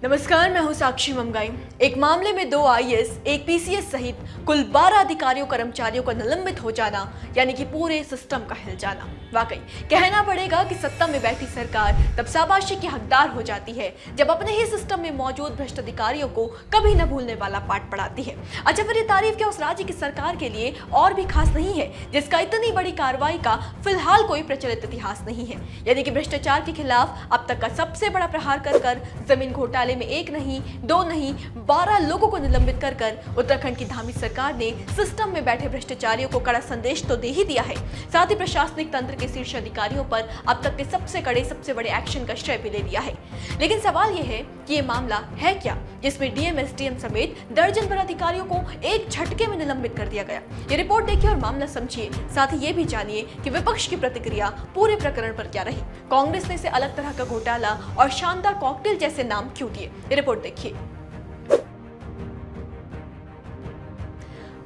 नमस्कार, मैं हूं साक्षी मंगाई। एक मामले में 2 आईएएस, एक पीसीएस सहित कुल 12 अधिकारियों कर्मचारियों का निलंबित हो जाना यानी कि पूरे सिस्टम का हिल जाना। वाकई कहना पड़ेगा कि सत्ता में बैठी सरकार तब शाबाशी की हकदार हो जाती है जब अपने ही सिस्टम में मौजूद भ्रष्ट अधिकारियों को कभी न भूलने वाला पाठ पढ़ाती है। अच्छा, फिर ये तारीफ क्या उस राज्य की सरकार के लिए और भी खास नहीं है जिसका इतनी बड़ी कार्रवाई का फिलहाल कोई प्रचलित इतिहास नहीं है। यानी कि भ्रष्टाचार के खिलाफ अब तक का सबसे बड़ा प्रहार कर जमीन घोटाले में एक नहीं, 2 नहीं, 12 लोगों को निलंबित कर उत्तराखंड की धामी सरकार ने सिस्टम में बैठे भ्रष्टाचारियों को कड़ा संदेश तो दे ही दिया है, साथ ही प्रशासनिक तंत्र के शीर्ष अधिकारियों पर अब तक के सबसे कड़े, सबसे बड़े एक्शन का श्रेय भी ले लिया है। लेकिन सवाल यह है कि ये मामला है क्या जिसमें डीएम, एसडीएम समेत दर्जन भर अधिकारियों को एक झटके में निलंबित कर दिया गया। ये रिपोर्ट देखिए और मामला समझिए, साथ ही ये भी जानिए कि विपक्ष की प्रतिक्रिया पूरे प्रकरण पर क्या रही, कांग्रेस ने इसे अलग तरह का घोटाला और शानदार कॉकटेल जैसे नाम क्यों दिए। ये रिपोर्ट देखिए।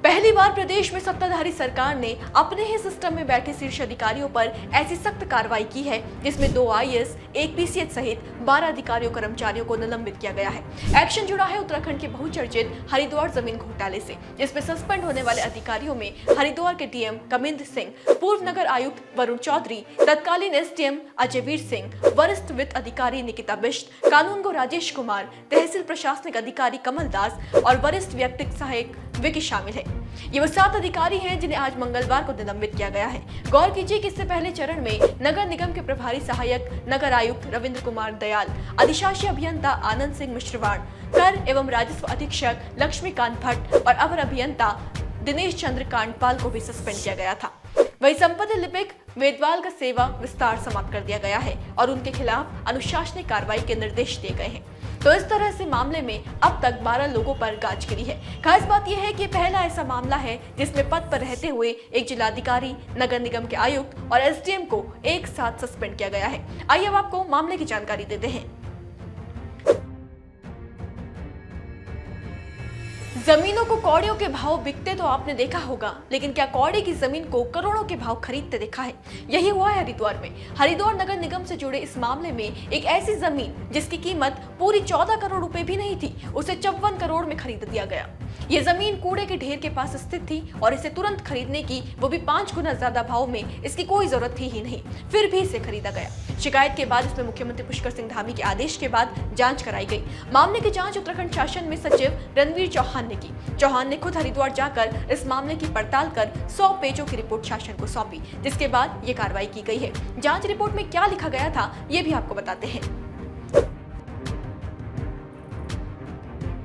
पहली बार प्रदेश में सत्ताधारी सरकार ने अपने ही सिस्टम में बैठे शीर्ष अधिकारियों पर ऐसी सख्त कार्रवाई की है जिसमें 2 आईएएस, एक पीसीएस सहित 12 अधिकारियों कर्मचारियों को निलंबित किया गया है। एक्शन जुड़ा है उत्तराखंड के बहुचर्चित हरिद्वार जमीन घोटाले से, जिसमें सस्पेंड होने वाले अधिकारियों में हरिद्वार के डीएम कमिंद्र सिंह, पूर्व नगर आयुक्त वरुण चौधरी, तत्कालीन एसडीएम अजयवीर सिंह, वरिष्ठ वित्त अधिकारी निकिता बिष्ट, कानूनगो राजेश कुमार, तहसील प्रशासनिक अधिकारी कमल दास और वरिष्ठ व्यक्तिगत सहायक विकी शामिल है। ये वो 7 अधिकारी हैं जिन्हें आज मंगलवार को निलंबित किया गया है। गौर कीजिए कि इससे पहले चरण में नगर निगम के प्रभारी सहायक नगर आयुक्त रविंद्र कुमार दयाल, अधिशासी अभियंता आनंद सिंह मिश्रवाण, कर एवं राजस्व अधीक्षक लक्ष्मीकांत भट्ट और अवर अभियंता दिनेश चंद्र कांडपाल को भी सस्पेंड किया गया था। वही संपत्ति लिपिक वेदवाल का सेवा विस्तार समाप्त कर दिया गया है और उनके खिलाफ अनुशासनिक कार्रवाई के निर्देश दिए गए हैं। तो इस तरह से मामले में अब तक 12 लोगों पर गाज गिरी है। खास बात यह है कि पहला ऐसा मामला है जिसमें पद पर रहते हुए एक जिलाधिकारी, नगर निगम के आयुक्त और एसडीएम को एक साथ सस्पेंड किया गया है। आइए अब आपको मामले की जानकारी देते हैं। जमीनों को कौड़ियों के भाव बिकते तो आपने देखा होगा, लेकिन क्या कौड़े की जमीन को करोड़ों के भाव खरीदते देखा है? यही हुआ है हरिद्वार में। हरिद्वार नगर निगम से जुड़े इस मामले में एक ऐसी जमीन जिसकी कीमत पूरी 14 करोड़ रुपए भी नहीं थी, उसे 54 करोड़ में खरीद दिया गया। ये जमीन कूड़े के ढेर के पास स्थित थी और इसे तुरंत खरीदने की, वो भी 5 गुना ज्यादा भाव में, इसकी कोई जरूरत थी ही नहीं, फिर भी इसे खरीदा गया। शिकायत के बाद इसमें मुख्यमंत्री पुष्कर सिंह धामी के आदेश के बाद जांच कराई गई। मामले की जांच उत्तराखंड शासन में सचिव रणवीर चौहान ने की। चौहान ने खुद हरिद्वार जाकर इस मामले की पड़ताल कर 100 पेजों की रिपोर्ट शासन को सौंपी, जिसके बाद ये कार्रवाई की गई है। जांच रिपोर्ट में क्या लिखा गया था ये भी आपको बताते हैं।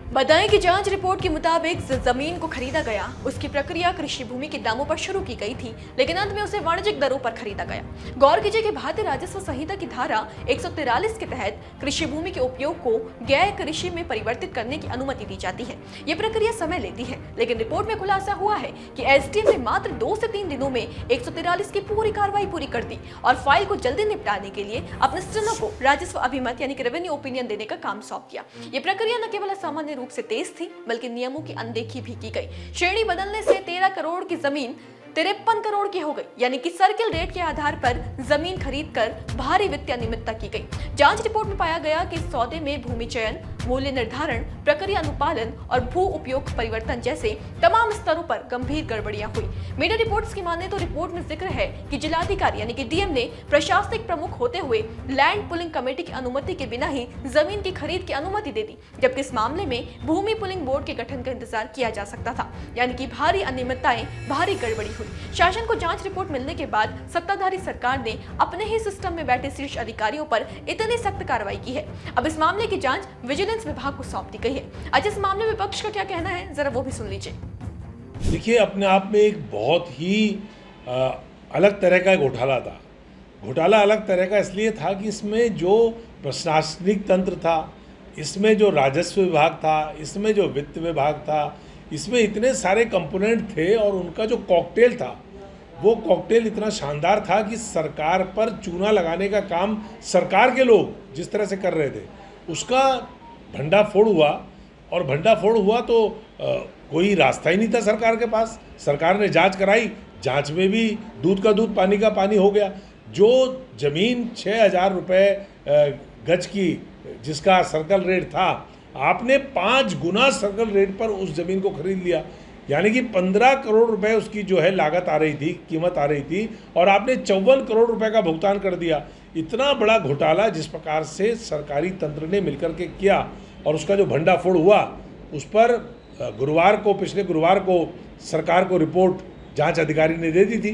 बताएं कि जांच रिपोर्ट के मुताबिक जमीन को खरीदा गया, उसकी प्रक्रिया कृषि भूमि के दामों पर शुरू की गई थी, लेकिन अंत में उसे वाणिज्यिक दरों पर खरीदा गया। गौर कीजिए कि भारतीय राजस्व संहिता की धारा 143 के तहत कृषि भूमि के उपयोग को गैर कृषि में परिवर्तित करने की अनुमति दी जाती है। ये प्रक्रिया समय लेती है, लेकिन रिपोर्ट में खुलासा हुआ है कि एसडीएम ने मात्र 2 से 3 दिनों में 143 की पूरी कार्रवाई पूरी कर दी और फाइल को जल्दी निपटाने के लिए अपने स्टेनो को राजस्व अभिमत यानी कि रेवेन्यू ओपिनियन देने का काम सौंप दिया। ये प्रक्रिया न केवल सामान्य रूप से तेज थी, बल्कि नियमों की अनदेखी भी की गई। श्रेणी बदलने से 13 करोड़ की जमीन 53 करोड़ की हो गई, यानी कि सर्किल रेट के आधार पर जमीन खरीदकर भारी वित्तीय अनियमितता की गई। जांच रिपोर्ट में पाया गया कि इस सौदे में भूमि चयन, मूल्य निर्धारण, प्रक्रिया अनुपालन और भू उपयोग परिवर्तन जैसे तमाम स्तरों पर गंभीर गड़बड़ियां हुई। मीडिया रिपोर्ट्स की माने तो रिपोर्ट में जिक्र है कि जिलाधिकारी यानी कि डीएम ने प्रशासनिक प्रमुख होते हुए लैंड पुलिंग कमेटी की अनुमति के बिना ही जमीन की खरीद की अनुमति दे दी, जबकि इस मामले में भूमि पुलिंग बोर्ड के गठन का इंतजार किया जा सकता था। यानी कि भारी अनियमितताएं, भारी गड़बड़ी हुई। शासन को जांच रिपोर्ट मिलने के बाद सत्ताधारी सरकार ने अपने ही सिस्टम में बैठे शीर्ष अधिकारियों पर इतनी सख्त कार्रवाई की है। अब इस मामले की जांच विजिलेंस विभाग को सौंप दी गई है। आज इस मामले में विपक्ष का क्या कहना है, जरा वो भी सुन लीजिए। देखिए, अपने आप में एक बहुत ही अलग तरह का घोटाला था। घोटाला अलग तरह का इसलिए था कि इसमें जो प्रशासनिक तंत्र था, इसमें जो राजस्व विभाग था, इसमें जो वित्त विभाग था, इसमें इतने सारे कंपोनेंट थे और उनका जो कॉकटेल था, वो कॉकटेल इतना शानदार था कि सरकार पर चूना लगाने का काम सरकार के लोग जिस तरह से कर रहे थे, उसका भंडाफोड़ हुआ। और भंडाफोड़ हुआ तो कोई रास्ता ही नहीं था सरकार के पास। सरकार ने जांच कराई, जांच में भी दूध का दूध पानी का पानी हो गया। जो ज़मीन 6,000 रुपये गज की जिसका सर्कल रेट था, आपने 5 गुना सर्कल रेट पर उस ज़मीन को खरीद लिया। यानी कि 15 करोड़ रुपए उसकी जो है लागत आ रही थी, कीमत आ रही थी, और आपने 54 करोड़ रुपए का भुगतान कर दिया। इतना बड़ा घोटाला जिस प्रकार से सरकारी तंत्र ने मिलकर के किया और उसका जो भंडाफोड़ हुआ, उस पर पिछले गुरुवार को सरकार को रिपोर्ट जांच अधिकारी ने दे दी थी।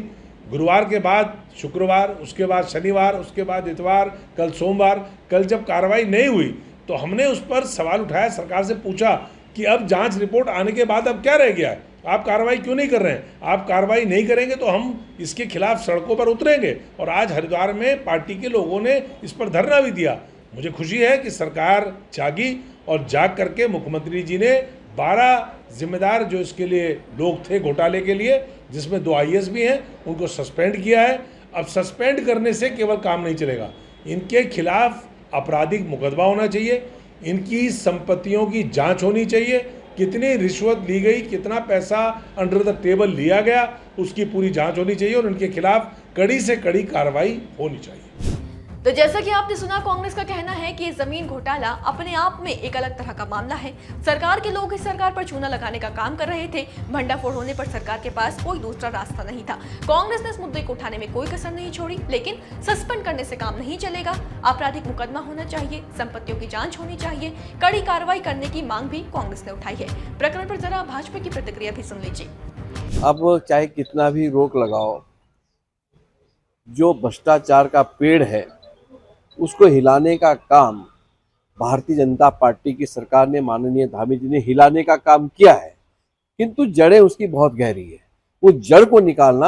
गुरुवार के बाद शुक्रवार, उसके बाद शनिवार, उसके बाद इतवार, कल सोमवार, कल जब कार्रवाई नहीं हुई तो हमने उस पर सवाल उठाया, सरकार से पूछा कि अब जांच रिपोर्ट आने के बाद अब क्या रह गया है, आप कार्रवाई क्यों नहीं कर रहे हैं? आप कार्रवाई नहीं करेंगे तो हम इसके खिलाफ सड़कों पर उतरेंगे। और आज हरिद्वार में पार्टी के लोगों ने इस पर धरना भी दिया। मुझे खुशी है कि सरकार जागी और जाग करके मुख्यमंत्री जी ने 12 जिम्मेदार जो इसके लिए लोग थे घोटाले के लिए, जिसमें 2 IAS भी हैं, उनको सस्पेंड किया है। अब सस्पेंड करने से केवल काम नहीं चलेगा, इनके खिलाफ आपराधिक मुकदमा होना चाहिए, इनकी संपत्तियों की जांच होनी चाहिए, कितनी रिश्वत ली गई, कितना पैसा अंडर द टेबल लिया गया, उसकी पूरी जांच होनी चाहिए और इनके खिलाफ कड़ी से कड़ी कार्रवाई होनी चाहिए। तो जैसा कि आपने सुना, कांग्रेस का कहना है कि ये जमीन घोटाला अपने आप में एक अलग तरह का मामला है। सरकार के लोग इस सरकार पर चूना लगाने का काम कर रहे थे। भंडाफोड़ होने पर सरकार के पास कोई दूसरा रास्ता नहीं था। कांग्रेस ने इस मुद्दे को उठाने में कोई कसर नहीं छोड़ी, लेकिन सस्पेंड करने से काम नहीं चलेगा। आपराधिक मुकदमा होना चाहिए, संपत्तियों की जांच होनी चाहिए, कड़ी कार्रवाई करने की मांग भी कांग्रेस ने उठाई है। प्रकरण पर जरा भाजपा की प्रतिक्रिया भी सुन लीजिए। अब चाहे कितना भी रोक लगाओ, जो भ्रष्टाचार का पेड़ है उसको हिलाने का काम भारतीय जनता पार्टी की सरकार ने, माननीय धामी जी ने हिलाने का काम किया है, किंतु जड़ें उसकी बहुत गहरी है। वो जड़ को निकालना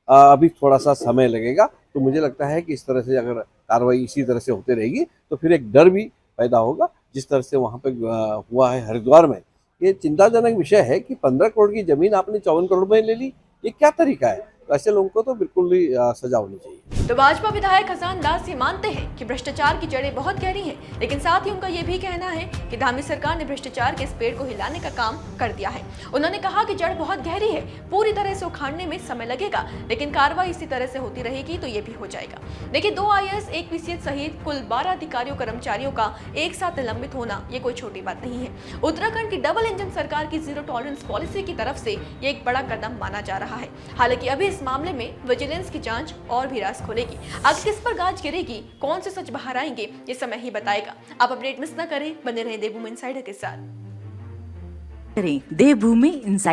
अभी थोड़ा सा समय लगेगा। तो मुझे लगता है कि इस तरह से अगर कार्रवाई इसी तरह से होती रहेगी तो फिर एक डर भी पैदा होगा। जिस तरह से वहाँ पे हुआ है हरिद्वार में, ये चिंताजनक विषय है कि 15 करोड़ की जमीन आपने 54 करोड़ में ले ली, ये क्या तरीका है? ऐसे लोगों को तो बिल्कुल ही सजा होनी चाहिए। तो भाजपा विधायक हसन दास ये मानते हैं कि भ्रष्टाचार की जड़ें बहुत गहरी हैं, लेकिन साथ ही उनका ये भी कहना है कि धामी सरकार ने भ्रष्टाचार के इस पेड़ को हिलाने का काम कर दिया है। उन्होंने कहा कि जड़ बहुत गहरी है, पूरी तरह से उखाड़ने में समय लगेगा, लेकिन कार्रवाई इसी तरह से होती रहेगी तो ये भी हो जाएगा। देखिए, 2 IAS, 1 PCS सहित कुल 12 अधिकारियों कर्मचारियों का एक साथ निलंबित होना ये कोई छोटी बात नहीं है। उत्तराखंड की डबल इंजन सरकार की जीरो टॉलरेंस पॉलिसी की तरफ से ये एक बड़ा कदम माना जा रहा है। हालांकि अभी इस मामले में विजिलेंस की जांच और भी रास खोलेगी। आगे किस पर गाज गिरेगी, कौन से सच बाहर आएंगे, ये समय ही बताएगा। आप अपडेट मिस ना करें, बने रहें देवभूमि इनसाइडर के साथ। देवभूमि इनसाइडर।